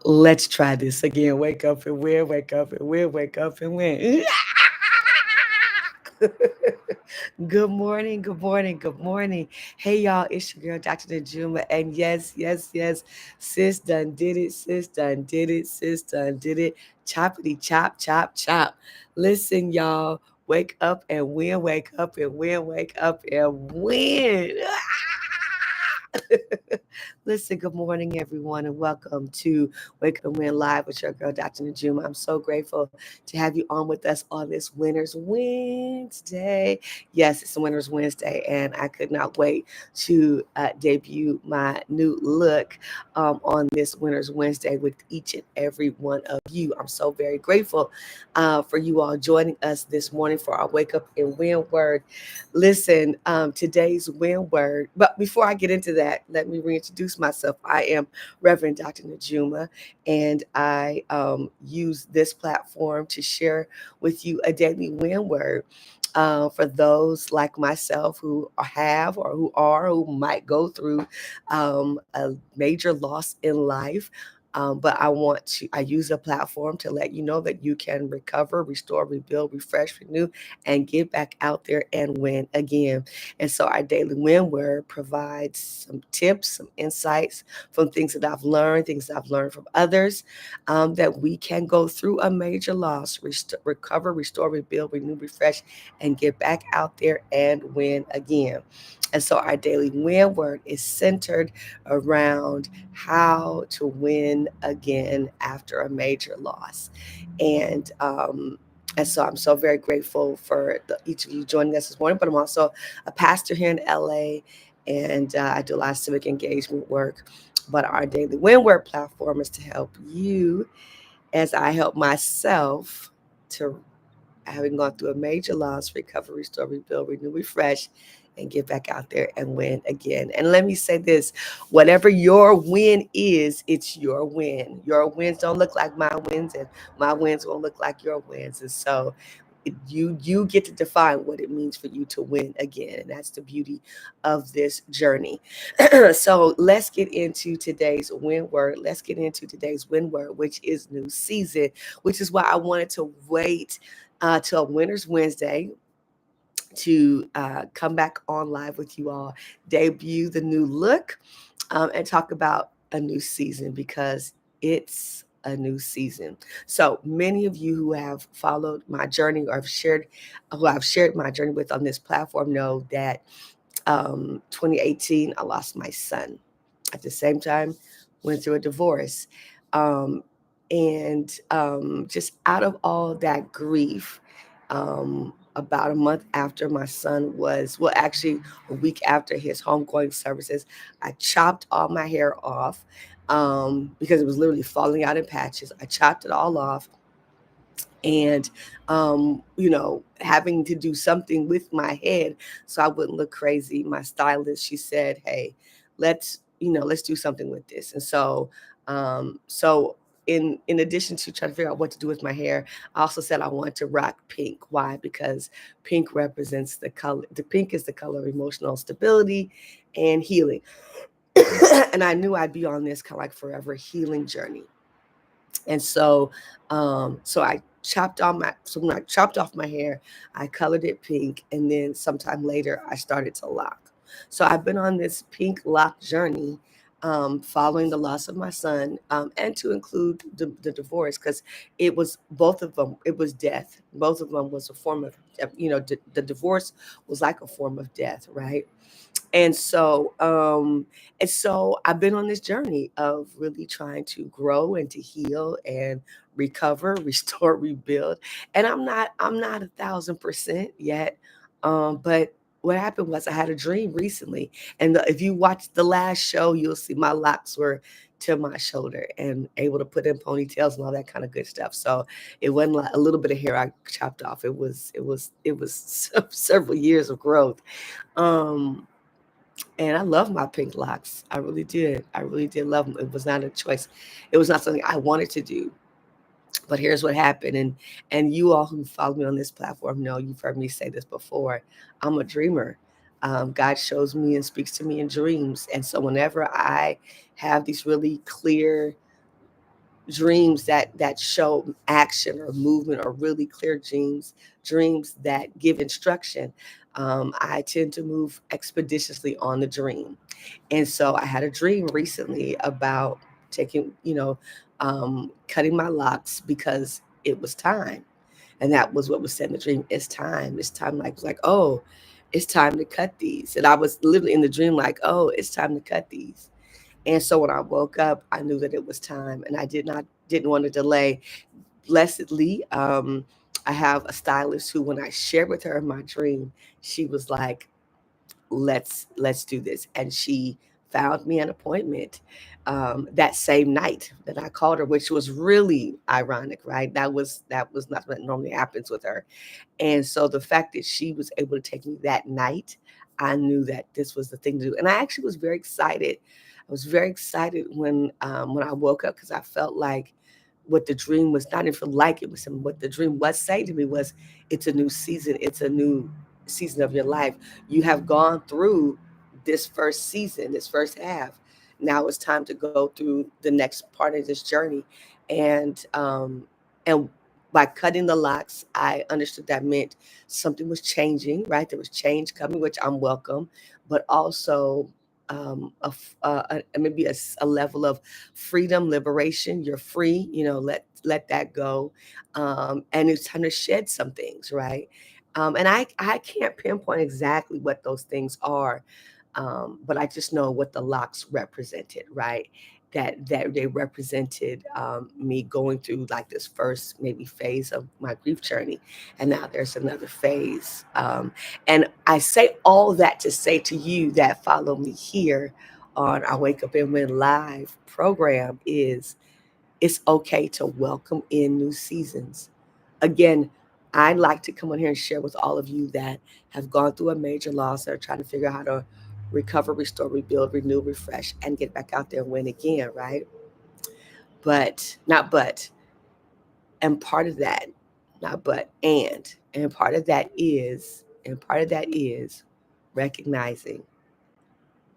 Let's try this again. Wake up and win, wake up and win, wake up and win. Good morning, good morning, good morning. Hey y'all, it's your girl, Dr. Najuma. And yes, sis done did it, sis done did it, sis done did it. Choppity chop, chop, chop. Listen, y'all, wake up and win, wake up and win, wake up and win. Listen, good morning, everyone, and welcome to Wake Up and Win Live with your girl, Dr. Najuma. I'm so grateful to have you on with us on this Winners Wednesday. Yes, it's a Winners Wednesday, and I could not wait to debut my new look on this Winners Wednesday with each and every one of you. I'm so very grateful for you all joining us this morning for our Wake Up and Win word. Listen, today's win word. But before I get into that, let me reintroduce myself. I am Reverend Dr. Najuma, and I use this platform to share with you a daily win word. For those like myself who have or who might go through a major loss in life, but I use a platform to let you know that you can recover, restore, rebuild, refresh, renew, and get back out there and win again. And so our daily win word provides some tips, some insights from things that I've learned, things that I've learned from others, that we can go through a major loss, recover, restore, rebuild, renew, refresh, and get back out there and win again. And so our daily win word is centered around how to win again after a major loss. And and so I'm so very grateful for each of you joining us this morning. But I'm also a pastor here in LA, and I do a lot of civic engagement work. But our daily win word platform is to help you as I help myself to having gone through a major loss, recover, restore, rebuild, renew, refresh, and get back out there and win again. And let me say this, whatever your win is, it's your win. Your wins don't look like my wins, and my wins won't look like your wins. And so you get to define what it means for you to win again. And that's the beauty of this journey. So let's get into today's win word. Let's get into today's win word, which is new season, which is why I wanted to wait till Winners Wednesday to come back on live with you all, debut the new look, and talk about a new season because it's a new season. So many of you who have followed my journey or who I've shared my journey with on this platform know that 2018, I lost my son. At the same time, went through a divorce. Um, and just out of all that grief, about a month after my son was, well, actually a week after his homegoing services, I chopped all my hair off because it was literally falling out in patches. I chopped it all off, and having to do something with my head so I wouldn't look crazy. My stylist, she said, hey, let's do something with this. And so in addition to trying to figure out what to do with my hair, I also said I wanted to rock pink. Why? Because pink represents the pink is the color of emotional stability and healing. And I knew I'd be on this kind of like forever healing journey. And so I so when I chopped off my hair, I colored it pink, and then sometime later I started to lock. So I've been on this pink lock journey, following the loss of my son, and to include the divorce, because it was both of them. It was death. Both of them was a form of, the divorce was like a form of death, right? And so, I've been on this journey of really trying to grow and to heal and recover, restore, rebuild. And I'm not 1,000% yet. But what happened was I had a dream recently, and if you watch the last show, you'll see my locks were to my shoulder and able to put in ponytails and all that kind of good stuff. So it wasn't like a little bit of hair I chopped off. It was several years of growth. Um, and I love my pink locks. I really did. I really did love them. It was not a choice. It was not something I wanted to do. But here's what happened. And you all who follow me on this platform know you've heard me say this before. I'm a dreamer. God shows me and speaks to me in dreams. And so whenever I have these really clear dreams that show action or movement, or really clear dreams that give instruction. I tend to move expeditiously on the dream. And so I had a dream recently about taking, cutting my locks because it was time. And that was what was said in the dream. It's time. It's time. Like, it was like, oh, it's time to cut these. And I was literally in the dream like, oh, it's time to cut these. And so when I woke up, I knew that it was time, and I didn't want to delay. Blessedly, I have a stylist who, when I shared with her my dream, she was like, let's do this. And she found me an appointment that same night that I called her, which was really ironic, right? That was not what normally happens with her. And so the fact that she was able to take me that night, I knew that this was the thing to do. And I actually was very excited. I was very excited when I woke up, because I felt like what the dream was, not even like it was, what the dream was saying to me was, it's a new season. It's a new season of your life. You have gone through this first season, this first half. Now it's time to go through the next part of this journey. And by cutting the locks, I understood that meant something was changing, right? There was change coming, which I'm welcome, but also maybe a level of freedom, liberation. You're free, let that go. And it's time to shed some things, right? And I can't pinpoint exactly what those things are, but I just know what the locks represented, right? That they represented me going through like this first maybe phase of my grief journey, and now there's another phase. And I say all that to say to you that follow me here on our Wake Up and Win Live program is, it's okay to welcome in new seasons. Again, I'd like to come on here and share with all of you that have gone through a major loss, that are trying to figure out how to recover, restore, rebuild, renew, refresh, and get back out there and win again, right? But, not but, and part of that, not but, and part of that is recognizing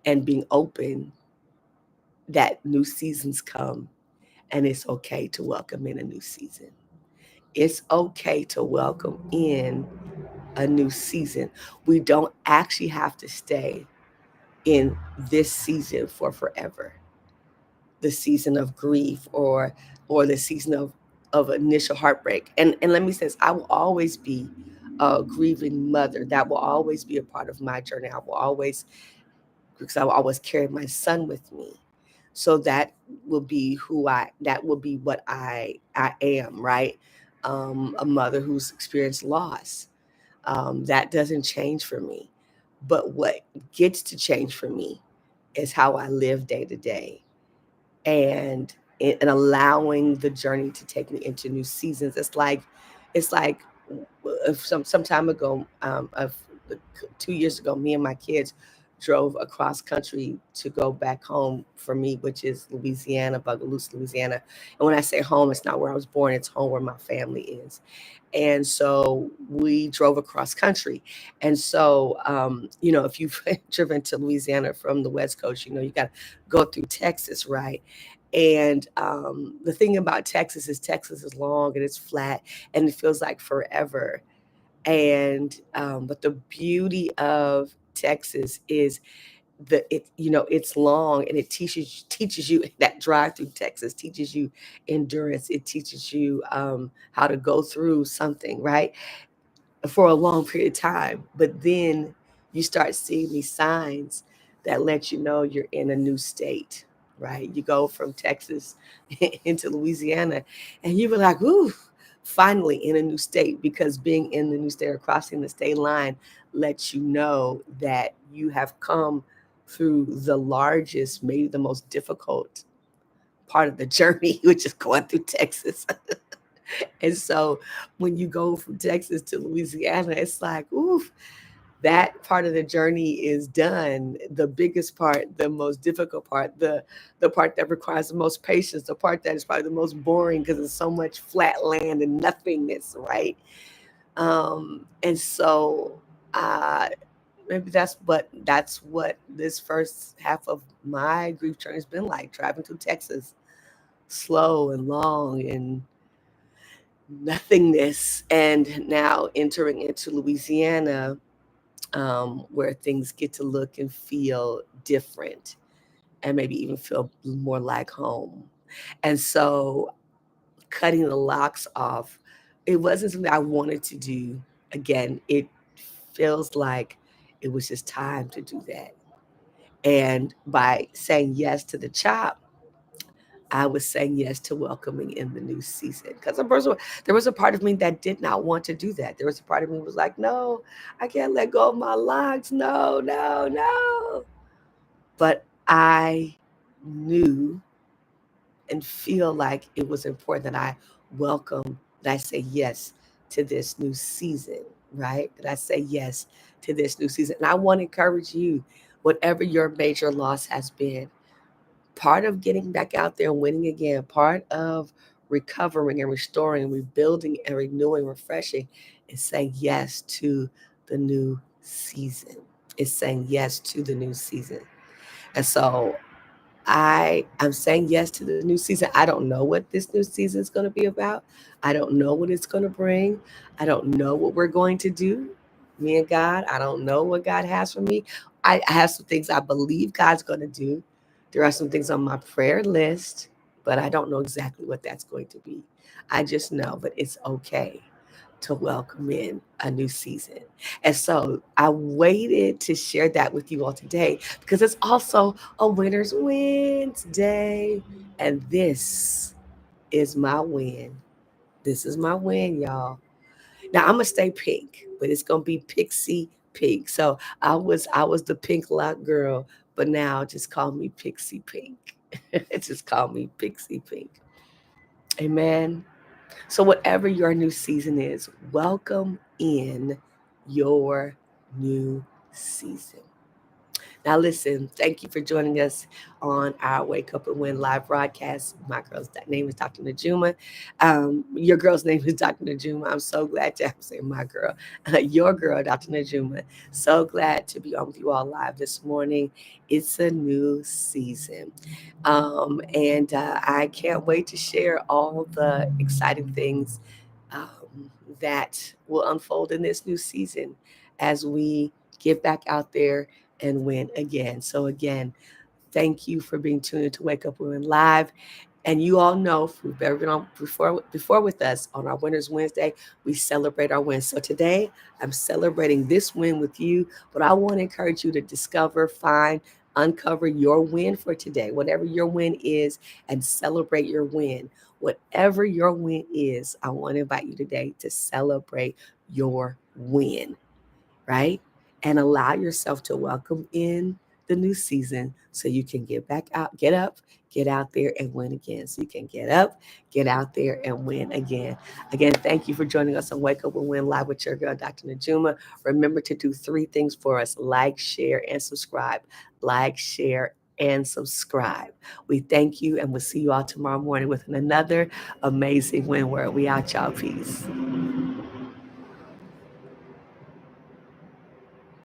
and being open that new seasons come, and it's okay to welcome in a new season. It's okay to welcome in a new season. We don't actually have to stay in this season for forever. The season of grief, or the season of initial heartbreak. And let me say this, I will always be a grieving mother. That will always be a part of my journey. Because I will always carry my son with me. So that will be what I am, right? A mother who's experienced loss. That doesn't change for me. But what gets to change for me is how I live day to day, and allowing the journey to take me into new seasons. It's like some time ago, 2 years ago, me and my kids drove across country to go back home for me, which is Louisiana, Bogalusa, Louisiana. And when I say home, it's not where I was born; it's home where my family is. And so we drove across country. And so, if you've driven to Louisiana from the West Coast, you got to go through Texas, right? And the thing about Texas is long and it's flat, and it feels like forever. And but the beauty of Texas is it's long, and it teaches you that drive through Texas teaches you endurance. It teaches you how to go through something, right, for a long period of time. But then you start seeing these signs that let you know you're in a new state, right? You go from Texas into Louisiana, and you were like, ooh, finally in a new state, because being in the new state or crossing the state line lets you know that you have come through the largest, maybe the most difficult part of the journey, which is going through Texas. And so when you go from Texas to Louisiana, it's like, oof, that part of the journey is done. The biggest part, the most difficult part, the part that requires the most patience, the part that is probably the most boring because it's so much flat land and nothingness, right? And so uh maybe that's what this first half of my grief journey has been like, driving through Texas. slow and long and nothingness. And now entering into Louisiana, where things get to look and feel different and maybe even feel more like home. And so cutting the locks off, it wasn't something I wanted to do. Again, it feels like it was just time to do that. And by saying yes to the chop, I was saying yes to welcoming in the new season. Because there was a part of me that did not want to do that. There was a part of me that was like, no, I can't let go of my locks. No, no, no. But I knew and feel like it was important that I welcome, that I say yes to this new season, right? That I say yes to this new season. And I want to encourage you, whatever your major loss has been, part of getting back out there and winning again, part of recovering and restoring, rebuilding and renewing, refreshing, is saying yes to the new season. It's saying yes to the new season. And so I'm saying yes to the new season. I don't know what this new season is going to be about. I don't know what it's going to bring. I don't know what we're going to do, me and God. I don't know what God has for me. I have some things I believe God's going to do. There are some things on my prayer list, but I don't know exactly what that's going to be. I just know, but it's okay to welcome in a new season. And so I waited to share that with you all today because it's also a Winner's Wednesday. And this is my win. This is my win, y'all. Now I'm gonna stay pink, but it's gonna be pixie pink. So I was the pink lock girl, but now just call me pixie pink. Just call me pixie pink. Amen. So, whatever your new season is, welcome in your new season. Now, listen, thank you for joining us on our Wake Up and Win live broadcast. My girl's name is Dr. Najuma. Your girl's name is Dr. Najuma. I'm so glad to, I'm saying my girl, your girl, Dr. Najuma. So glad to be on with you all live this morning. It's a new season. And I can't wait to share all the exciting things that will unfold in this new season as we get back out there and win again. So, again, thank you for being tuned in to Wake Up Women Live. And you all know, if you've ever been on before with us on our Winners Wednesday, we celebrate our wins. So today, I'm celebrating this win with you, but I want to encourage you to discover, find, uncover your win for today, whatever your win is, and celebrate your win. Whatever your win is, I want to invite you today to celebrate your win, right? And allow yourself to welcome in the new season so you can get back out, get up, get out there and win again. So you can get up, get out there and win again. Again, thank you for joining us on Wake Up and Win Live with your girl, Dr. Najuma. Remember to do 3 things for us: like, share, and subscribe. Like, share, and subscribe. We thank you, and we'll see you all tomorrow morning with another amazing win word. We out, y'all. Peace.